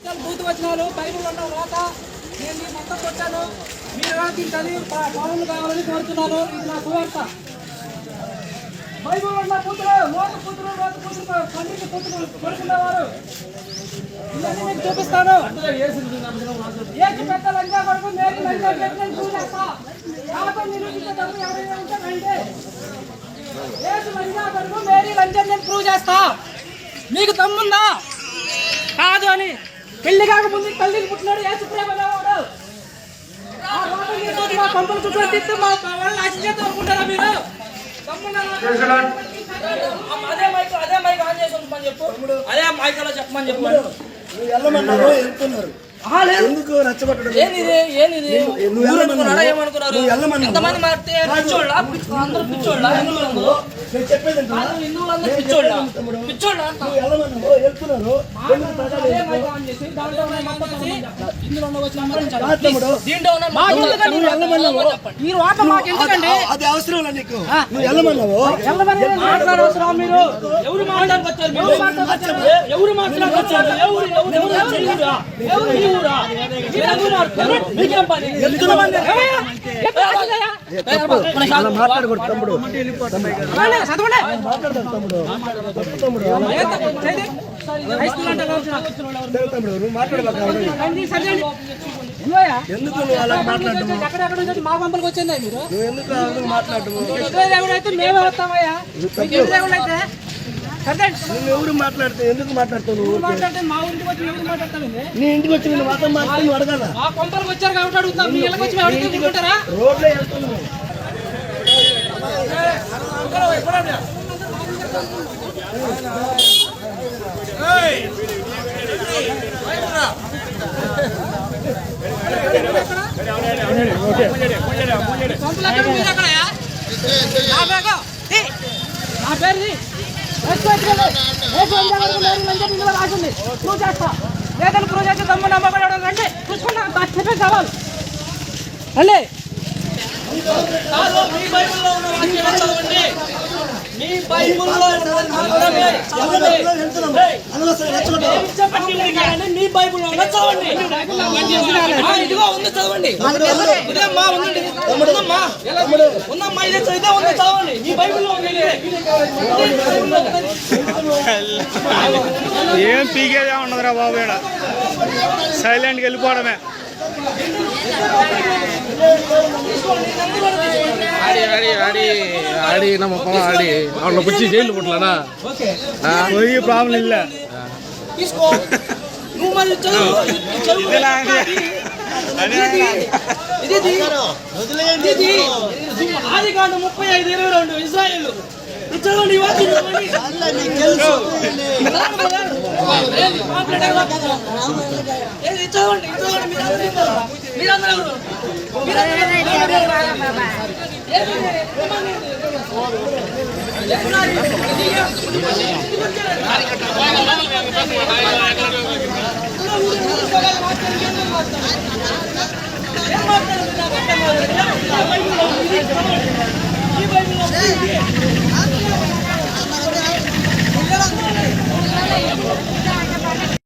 Booth వచనాలు Bible ఉన్న రాత నేను మీ మొత్తం వచ్చాను. మీరు దీనికి పౌరులు కావాలని కోరుతున్నాను. ఇది నా సువార్త. బైబిల్ ఉన్న పుత్రులు, లోక పుత్రులు, లోక పుత్రులు, పండిత పుత్రులు కోరుకునేవారు ఇవన్నీ మీకు చూపిస్తాను. ఏసు పెద్ద లంజా కొరకు మేరీ లంజా పెట్టిన చూసేస్తా. నాతో నిరూపించేటప్పుడు ఎవరైనా ఉంటే రండి. ఏసు లంజా కొరకు మేరీ లంజా నేను ప్రూవ్ చేస్తా. మీకు దమ్ముందా కాదు అని పెళ్లి కాకముందు తల్లికి పుట్టినాడు ఏసు ప్రేమవాడు. మా పంపులు చుట్టూ తిట్టు మా వాళ్ళని ఆశించేద్దాం అనుకుంటారా మీరు? అదే మైక్ ఆన్ చేసి ఉంచమని చెప్పు. అదే మైక్ అలా చెప్పమని చెప్పు. ఎందుకు రచ్చగొట్టడం? ఎంతమంది మారితే పిచ్చోళ్ళ అందరూ పిచ్చోళ్ళ హిందువులందరూ పిచ్చోళ్ళ పిచ్చోళ్ళ అది అవసరం నీకు. నువ్వు వెళ్ళమన్నావు. అవసరం మీరు ఎవరు మాట్లాడుకొచ్చారు? ఎవరు మాట్లాడుకొచ్చారు? మాట్లాడకూడదు తమ్ముడు. నువ్వు మాట్లాడలేదు. ఎందుకు నువ్వు అలా మాట్లాడము? మా పంపలకు వచ్చిందా మీరు? నువ్వు ఎందుకు మాట్లాడము? అయితే మేమే వస్తామయ్యా. నువ్వు ఎవరు మాట్లాడితే ఎందుకు మాట్లాడతావు? నువ్వు మాట్లాడితే మా ఇంటికి వచ్చి ఎవరు మాట్లాడతానండి? నీ ఇంటికి వచ్చి నేను మాత్రం మాట్లాడి అడగాల. మా కొంపలకు వచ్చారు కాబట్టి అడుగుతాం. మీ ఇళ్ళకి వచ్చి అడుగుతుంటారా? రోడ్లో వెళ్తున్నావు. నా పేరు రాసింది. ప్రూవ్ చేస్తా. లేదని ప్రూవ్ చేస్తే దమ్ము నమ్మబడి రండి. చూసుకున్నా చెప్పే కావాలి అండి. మీ బైబిల్లో చదవండి. మీ బైబిల్లో మీ బైబిల్లో చదవండి. ఇదిగో ఉంది చదవండి. ఉందమ్మా ఇదే చదివితే ఉంది చదవండి. మీ బైబిల్లో ఏం పీకేదే ఉండదురా బాబు. ఇక్కడ సైలెంట్గా వెళ్ళిపోవడమే. ஆடி நம்ம போலாம் ஆடி அவனை பிடிச்சி ஜெயிலில் போட்டலாம்னா ஒரு ப்ராப்ளம் இல்லை. ఆదికాండం 35:22 ఇశ్రాయేలు చదవండి. చదవండి మీరందరూ ఏం మాట్లాడుతున్నా?